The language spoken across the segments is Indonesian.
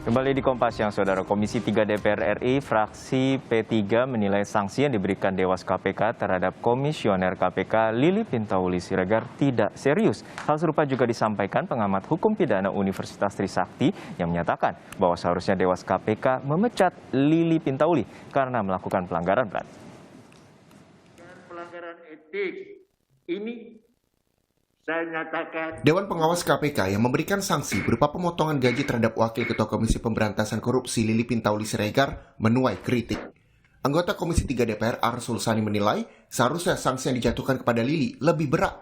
Kembali di Kompas yang Saudara, Komisi 3 DPR RI, fraksi P3 menilai sanksi yang diberikan Dewas KPK terhadap Komisioner KPK Lili Pintauli Siregar tidak serius. Hal serupa juga disampaikan pengamat hukum pidana Universitas Trisakti yang menyatakan bahwa seharusnya Dewas KPK memecat Lili Pintauli karena melakukan pelanggaran berat. Pelanggaran etik ini saya nyatakan. Dewan Pengawas KPK yang memberikan sanksi berupa pemotongan gaji terhadap Wakil Ketua Komisi Pemberantasan Korupsi Lili Pintauli Siregar menuai kritik. Anggota Komisi 3 DPR Arsul Sani menilai seharusnya sanksi yang dijatuhkan kepada Lili lebih berat.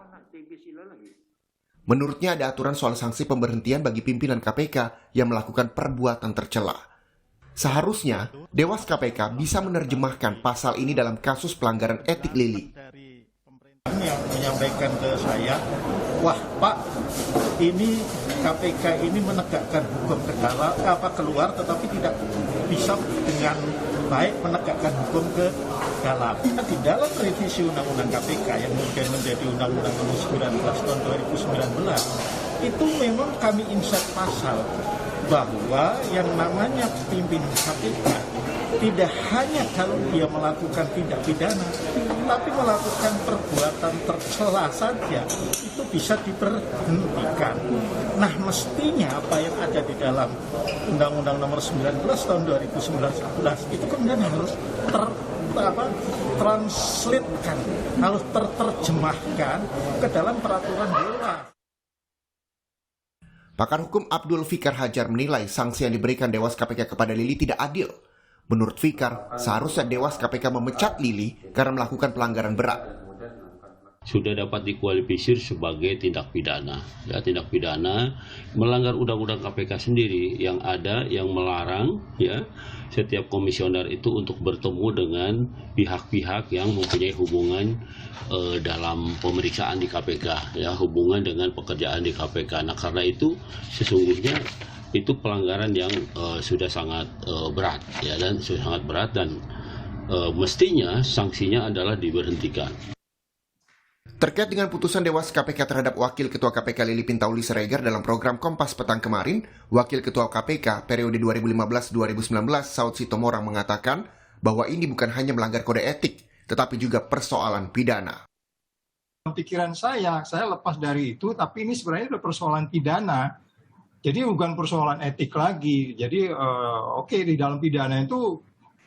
Menurutnya ada aturan soal sanksi pemberhentian bagi pimpinan KPK yang melakukan perbuatan tercela. Seharusnya Dewas KPK bisa menerjemahkan pasal ini dalam kasus pelanggaran etik Lili. Yang menyampaikan ke saya, wah Pak, ini KPK ini menegakkan hukum keluar, tetapi tidak bisa dengan baik menegakkan hukum ke dalam. Di dalam revisi Undang-Undang KPK yang kemudian menjadi Undang-Undang Nomor 19 tahun 2019, itu memang kami insert pasal bahwa yang namanya pimpinan KPK tidak hanya kalau dia melakukan tindak pidana, tapi melakukan perbuatan tercela saja, itu bisa diberhentikan. Nah, mestinya apa yang ada di dalam Undang-Undang Nomor 19 tahun 2019 itu kemudian harus translatekan, harus terjemahkan ke dalam peraturan Dewas. Pakar hukum Abdul Fikar Hajar menilai sanksi yang diberikan Dewas KPK kepada Lili tidak adil. Menurut Fikar, seharusnya Dewas KPK memecat Lili karena melakukan pelanggaran berat. Sudah dapat dikualifikasi sebagai tindak pidana. Ya, tindak pidana melanggar undang-undang KPK sendiri yang ada yang melarang ya setiap komisioner itu untuk bertemu dengan pihak-pihak yang mempunyai hubungan dalam pemeriksaan di KPK, ya, hubungan dengan pekerjaan di KPK. Nah, karena itu sesungguhnya itu pelanggaran yang sudah sangat berat, ya, dan sudah sangat berat dan mestinya sanksinya adalah diberhentikan. Terkait dengan putusan Dewas KPK terhadap Wakil Ketua KPK Lili Pintauli Siregar dalam program Kompas Petang kemarin, Wakil Ketua KPK periode 2015-2019 Saud Sitomorang mengatakan bahwa ini bukan hanya melanggar kode etik, tetapi juga persoalan pidana. Pikiran saya lepas dari itu, tapi ini sebenarnya adalah persoalan pidana. Jadi bukan persoalan etik lagi. Jadi di dalam pidana itu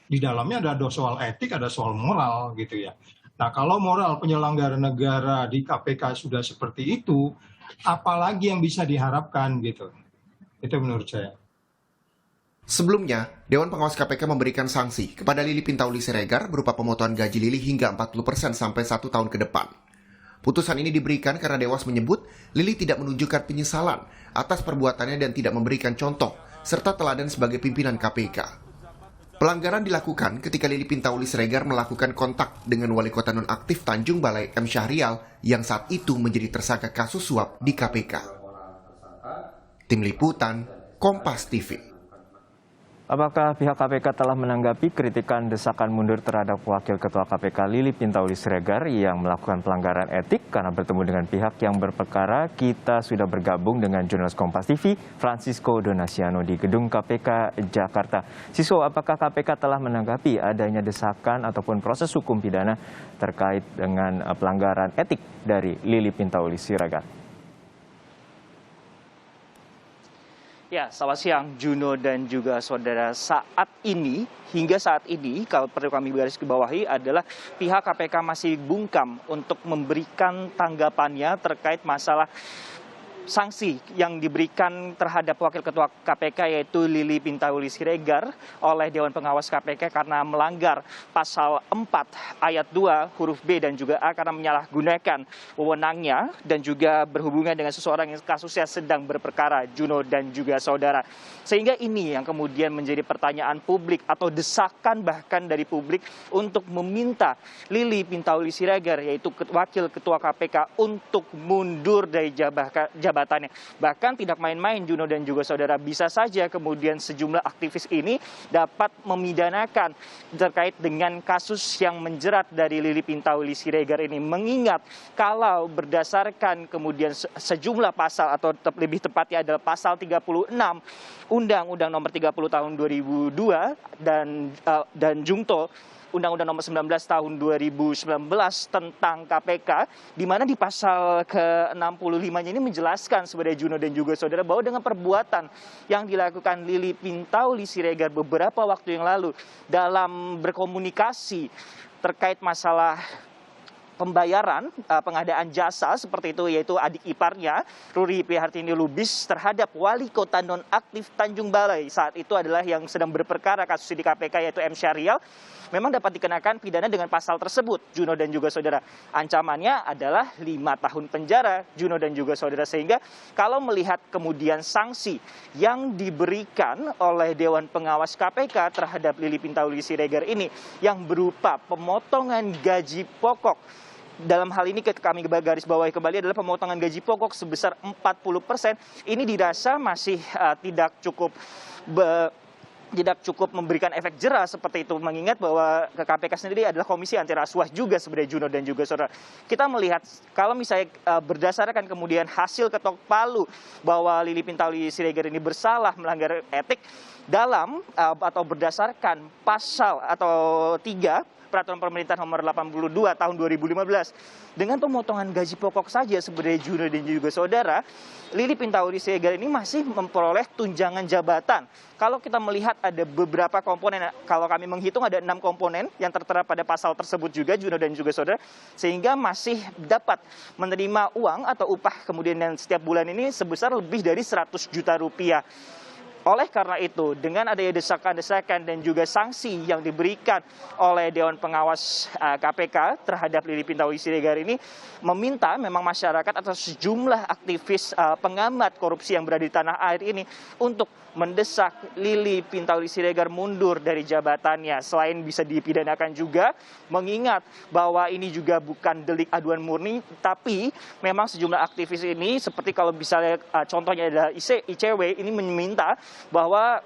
di dalamnya ada soal etik, ada soal moral gitu ya. Nah, kalau moral penyelenggara negara di KPK sudah seperti itu, apalagi yang bisa diharapkan gitu. Itu menurut saya. Sebelumnya, Dewan Pengawas KPK memberikan sanksi kepada Lili Pintauli Siregar berupa pemotongan gaji Lili hingga 40% sampai 1 tahun ke depan. Putusan ini diberikan karena Dewas menyebut Lili tidak menunjukkan penyesalan atas perbuatannya dan tidak memberikan contoh serta teladan sebagai pimpinan KPK. Pelanggaran dilakukan ketika Lili Pintauli Siregar melakukan kontak dengan wali kota nonaktif Tanjung Balai M. Syahrial yang saat itu menjadi tersangka kasus suap di KPK. Tim Liputan, Kompas TV. Apakah pihak KPK telah menanggapi kritikan desakan mundur terhadap Wakil Ketua KPK Lili Pintauli Siregar yang melakukan pelanggaran etik karena bertemu dengan pihak yang berperkara? Kita sudah bergabung dengan jurnalis Kompas TV, Francisco Donasiano di Gedung KPK Jakarta. Siso, apakah KPK telah menanggapi adanya desakan ataupun proses hukum pidana terkait dengan pelanggaran etik dari Lili Pintauli Siregar? Ya, selamat siang Juno dan juga saudara. Hingga saat ini, kalau perlu kami garis bawahi adalah pihak KPK masih bungkam untuk memberikan tanggapannya terkait masalah sanksi yang diberikan terhadap Wakil Ketua KPK yaitu Lili Pintauli Siregar oleh Dewan Pengawas KPK karena melanggar pasal 4 ayat 2 huruf B dan juga A karena menyalahgunakan wewenangnya dan juga berhubungan dengan seseorang yang kasusnya sedang berperkara, Juno dan juga saudara. Sehingga ini yang kemudian menjadi pertanyaan publik atau desakan bahkan dari publik untuk meminta Lili Pintauli Siregar yaitu Wakil Ketua KPK untuk mundur dari jabatan jabatannya. Bahkan tidak main-main, Juno dan juga saudara, bisa saja kemudian sejumlah aktivis ini dapat memidanakan terkait dengan kasus yang menjerat dari Lili Pintauli Siregar ini. Mengingat kalau berdasarkan kemudian sejumlah pasal, atau lebih tepatnya adalah pasal 36 Undang-Undang Nomor 30 Tahun 2002 dan Jungto Undang-Undang Nomor 19 Tahun 2019 tentang KPK, di mana di pasal ke-65-nya ini menjelaskan sebenarnya, Juno dan juga saudara, bahwa dengan perbuatan yang dilakukan Lili Pintauli Siregar beberapa waktu yang lalu dalam berkomunikasi terkait masalah pembayaran pengadaan jasa seperti itu, yaitu adik iparnya Ruri Prihartini Lubis terhadap wali kota nonaktif Tanjung Balai saat itu adalah yang sedang berperkara kasus di KPK, yaitu M. Syahrial, memang dapat dikenakan pidana dengan pasal tersebut, Juno dan juga saudara. Ancamannya adalah 5 tahun penjara, Juno dan juga saudara. Sehingga kalau melihat kemudian sanksi yang diberikan oleh Dewan Pengawas KPK terhadap Lili Pintauli Siregar ini yang berupa pemotongan gaji pokok, dalam hal ini kami garis bawahi kembali adalah pemotongan gaji pokok sebesar 40%, ini dirasa masih tidak cukup memberikan efek jera seperti itu, mengingat bahwa KPK sendiri adalah komisi anti rasuah juga sebenarnya, Juno dan juga saudara. Kita melihat kalau misalnya berdasarkan kemudian hasil ketok palu bahwa Lili Pintauli Siregar ini bersalah melanggar etik dalam atau berdasarkan pasal atau 3 Peraturan Pemerintah Nomor 82 Tahun 2015, dengan pemotongan gaji pokok saja sebenarnya, Juno dan juga saudara, Lili Pintauli Siregar ini masih memperoleh tunjangan jabatan. Kalau kita melihat ada beberapa komponen, kalau kami menghitung ada 6 komponen yang tertera pada pasal tersebut juga, Juno dan juga saudara, sehingga masih dapat menerima uang atau upah kemudian yang setiap bulan ini sebesar lebih dari 100 juta rupiah. Oleh karena itu, dengan adanya desakan-desakan dan juga sanksi yang diberikan oleh Dewan Pengawas KPK terhadap Lili Pintauli Siregar ini, meminta memang masyarakat atau sejumlah aktivis pengamat korupsi yang berada di tanah air ini untuk mendesak Lili Pintauli Siregar mundur dari jabatannya. Selain bisa dipidanakan juga, mengingat bahwa ini juga bukan delik aduan murni, tapi memang sejumlah aktivis ini, seperti kalau misalnya contohnya adalah ICW, ini meminta bahwa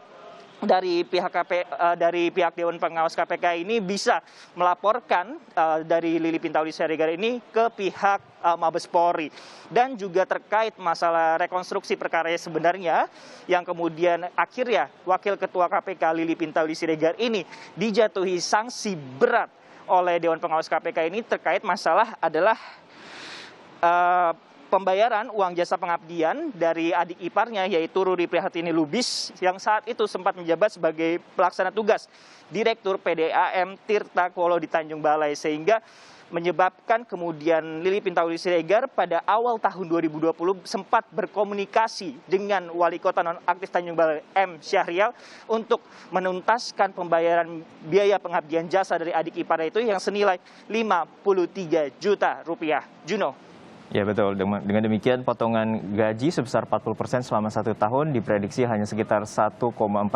dari pihak Dewan Pengawas KPK ini bisa melaporkan dari Lili Pintauli Siregar ini ke pihak Mabes Polri, dan juga terkait masalah rekonstruksi perkara sebenarnya yang kemudian akhirnya Wakil Ketua KPK Lili Pintauli Siregar ini dijatuhi sanksi berat oleh Dewan Pengawas KPK ini terkait masalah adalah pembayaran uang jasa pengabdian dari adik iparnya, yaitu Ruri Prihartini Lubis, yang saat itu sempat menjabat sebagai pelaksana tugas Direktur PDAM Tirta Kolo di Tanjung Balai, sehingga menyebabkan kemudian Lili Pintauli Siregar pada awal tahun 2020 sempat berkomunikasi dengan wali kota nonaktif Tanjung Balai M. Syahrial untuk menuntaskan pembayaran biaya pengabdian jasa dari adik iparnya itu yang senilai 53 juta rupiah. Juno. Ya betul, dengan demikian potongan gaji sebesar 40% selama 1 tahun diprediksi hanya sekitar 1,4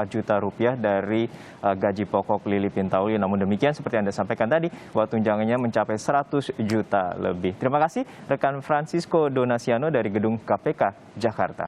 juta rupiah dari gaji pokok Lili Pintauli. Namun demikian seperti Anda sampaikan tadi, bahwa tunjangannya mencapai 100 juta lebih. Terima kasih rekan Francisco Donasiano dari Gedung KPK Jakarta.